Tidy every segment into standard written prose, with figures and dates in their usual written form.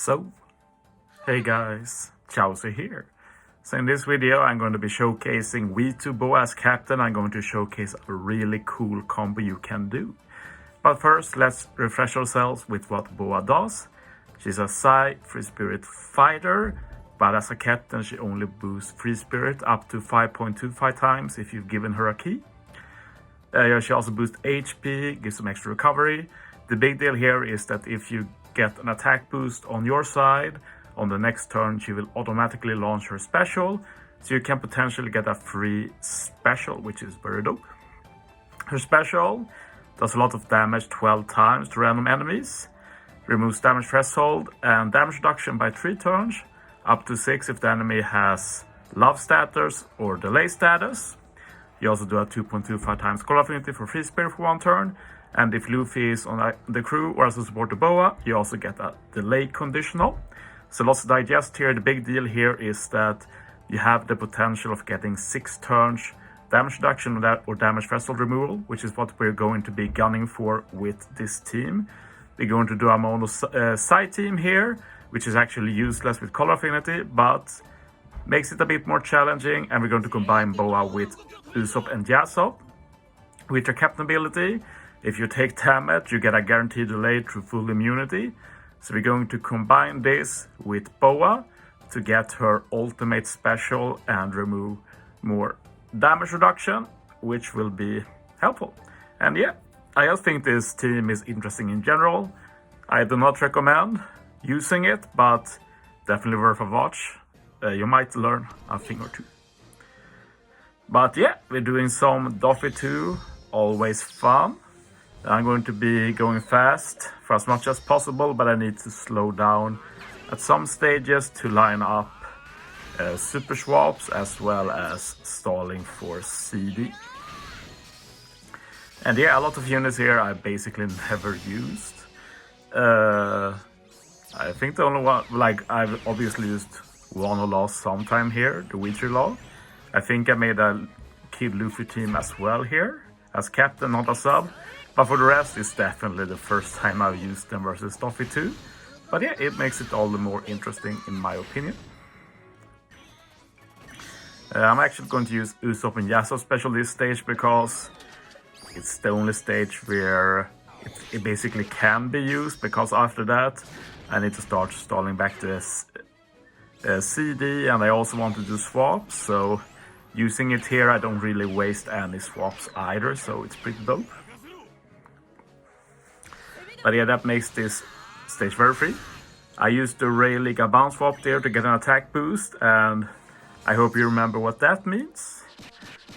So, hey guys, Chauzu here. So in this video I'm going to be showcasing V2 Boa as captain. I'm going to showcase a really cool combo you can do. But first let's refresh ourselves with what Boa does. She's a Psi Free Spirit fighter, but as a captain she only boosts Free Spirit up to 5.25 times if you've given her a key. She also boosts HP, gives some extra recovery. The big deal here is that if you get an attack boost on your side, on the next turn she will automatically launch her special, so you can potentially get a free special, which is very dope. Her special does a lot of damage 12 times to random enemies, removes damage threshold and damage reduction by 3 turns, up to 6 if the enemy has love status or delay status. You also do a 2.25 times call affinity for free spirit for 1 turn, and if Luffy is on the crew or as a support to Boa, you also get a delay conditional. So lots to digest here. The big deal here is that you have the potential of getting 6 turns damage reduction or damage threshold removal, which is what we're going to be gunning for with this team. We're going to do a mono side team here, which is actually useless with color affinity, but makes it a bit more challenging, and we're going to combine Boa with Usopp and Yasopp. With your captain ability, if you take damage, you get a guaranteed delay through full immunity. So we're going to combine this with Boa to get her ultimate special and remove more damage reduction, which will be helpful. And yeah, I just think this team is interesting in general. I do not recommend using it, but definitely worth a watch. You might learn a thing or two. But yeah, we're doing some Doffy 2, always fun. I'm going to be going fast for as much as possible, but I need to slow down at some stages to line up super swaps as well as stalling for CD. And yeah, a lot of units here I basically never used. I think the only one, like I've obviously used one or lost sometime here, the V3 Law. I think I made a Kid Luffy team as well here, as captain, not a sub. But for the rest, it's definitely the first time I've used them versus Doffy 2. But yeah, it makes it all the more interesting in my opinion. I'm actually going to use Usopp and Yasopp special this stage because it's the only stage where it basically can be used, because after that I need to start stalling back to CD, and I also want to do swaps, so using it here I don't really waste any swaps either, so it's pretty dope. But yeah, that makes this stage very free. I used the Rayleigh bounce swap there to get an attack boost, and I hope you remember what that means.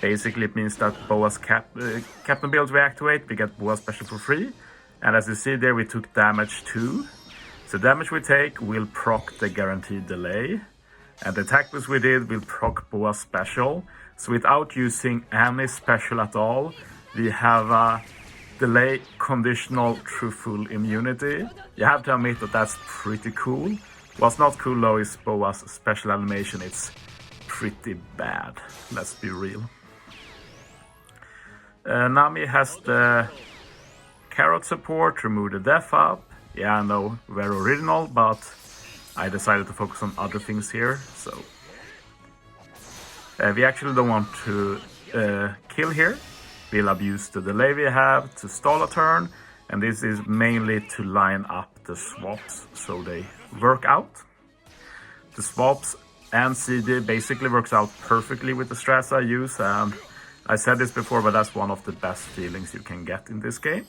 Basically it means that Boa's captain ability we activate, we get Boa special for free, and as you see there we took damage too. So damage we take will proc the guaranteed delay, and the attack boost we did will proc Boa special. So without using any special at all, we have a delay conditional through full immunity. You have to admit that that's pretty cool. What's not cool though is Boa's special animation. It's pretty bad, let's be real. Nami has the carrot support, remove the death up. Yeah, I know, very original, but I decided to focus on other things here, so we actually don't want to kill here. We'll abuse the delay we have to stall a turn, and this is mainly to line up the swaps so they work out. The swaps and CD basically works out perfectly with the strats I use, and I said this before, but that's one of the best feelings you can get in this game.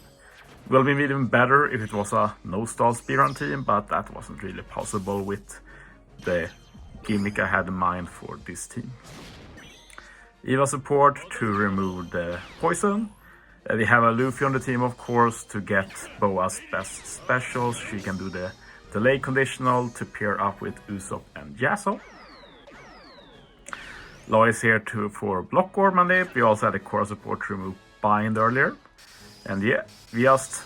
It will be even better if it was a no-stall speedrun team, but that wasn't really possible with the gimmick I had in mind for this team. Eva support to remove the poison. We have a Luffy on the team, of course, to get Boa's best specials. She can do the delay conditional to pair up with Usopp and Yasopp. Law is here for block or manip. We also had a core support to remove bind earlier. And yeah, we just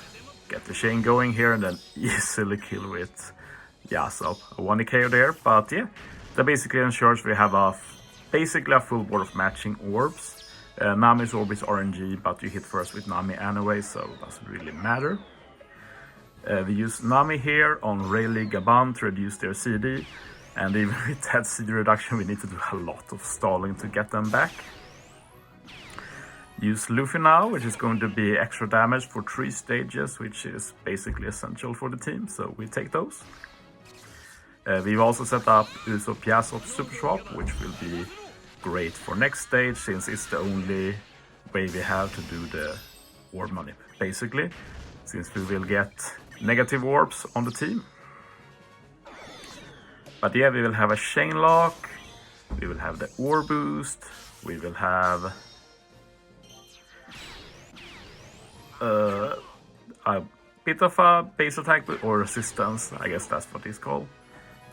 get the chain going here and then easily kill with Yasopp. A 1 KO there, but yeah, that basically ensures we have basically a full board of matching orbs. Nami's orb is RNG, but you hit first with Nami anyway, so it doesn't really matter. We use Nami here on Rayleigh Gaban to reduce their CD, and even with that CD reduction we need to do a lot of stalling to get them back. Use Luffy now, which is going to be extra damage for 3 stages, which is basically essential for the team, so we take those. We've also set up Usopp Yasopp Super Swap, which will be great for next stage, since it's the only way we have to do the orb money, basically, since we will get negative orbs on the team. But yeah, we will have a chain lock, we will have the orb boost, we will have a bit of a base attack or resistance, I guess that's what it's called.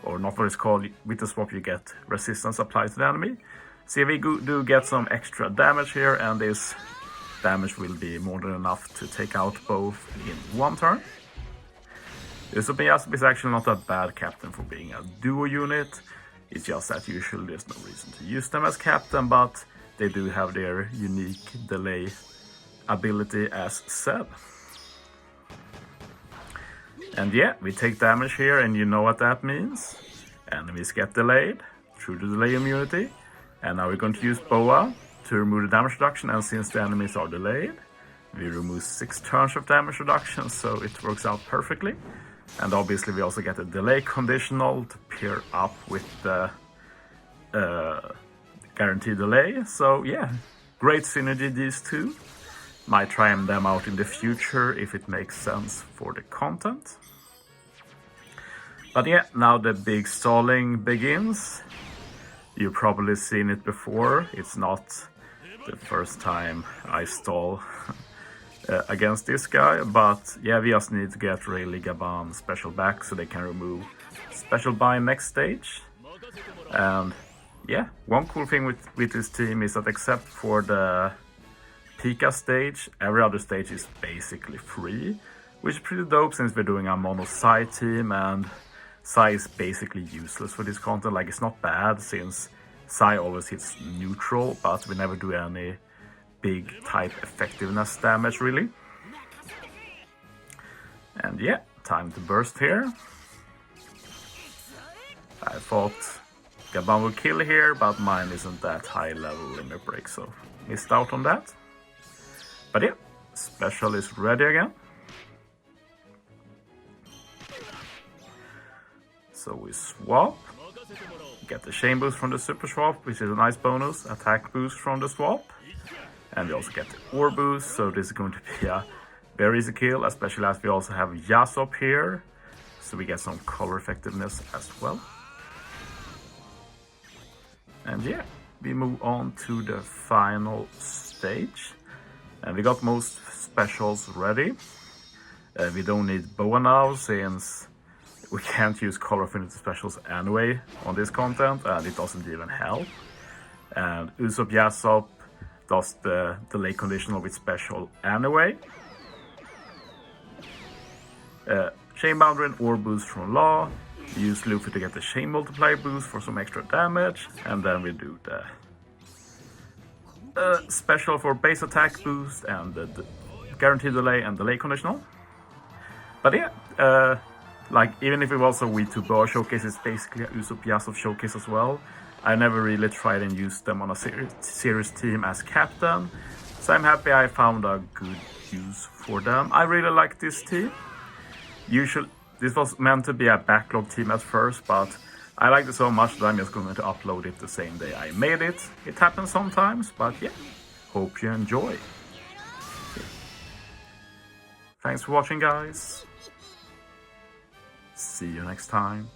Or not what it's called. With the swap you get resistance applied to the enemy. So we do get some extra damage here, and this damage will be more than enough to take out both in one turn. Yasopp is actually not a bad captain for being a duo unit. It's just that usually there's no reason to use them as captain, but they do have their unique delay ability as said. And yeah, we take damage here, and you know what that means. Enemies get delayed through the delay immunity. And now we're going to use Boa to remove the damage reduction, and since the enemies are delayed, we remove 6 turns of damage reduction, so it works out perfectly. And obviously we also get a delay conditional to pair up with the guaranteed delay. So yeah, great synergy these two. Might try them out in the future if it makes sense for the content. But yeah, now the big stalling begins. You've probably seen it before. It's not the first time I stall against this guy, but yeah, we just need to get Rayleigh Gaban special back so they can remove special bind next stage. And yeah, one cool thing with this team is that except for the Pika stage, every other stage is basically free, which is pretty dope since we're doing a mono Sai team, and Sai is basically useless for this content. Like, it's not bad since Sai always hits neutral, but we never do any big type effectiveness damage really. And yeah, time to burst here. I thought Gaban would kill here, but mine isn't that high level limit break, so missed out on that. But yeah, special is ready again. So we swap, get the chain boost from the super swap, which is a nice bonus, attack boost from the swap. And we also get the orb boost, so this is going to be a very easy kill, especially as we also have Yasopp here. So we get some color effectiveness as well. And yeah, we move on to the final stage. And we got most specials ready. We don't need Boa now, since we can't use color affinity specials anyway on this content, and it doesn't even help. And Usopp Yasopp does the delay conditional with special anyway. Chain boundary and orb boost from Law. We use Luffy to get the chain multiplier boost for some extra damage, and then we do the special for base attack boost and the guaranteed delay and delay conditional. But yeah, like, even if it was a V2 Boa showcase, it's basically a Usopp Yasopp showcase as well. I never really tried and used them on a serious team as captain, so I'm happy I found a good use for them. I really like this team. This was meant to be a backlog team at first, but I liked it so much that I'm just going to upload it the same day I made it. It happens sometimes, but yeah, hope you enjoy. Thanks for watching, guys. See you next time.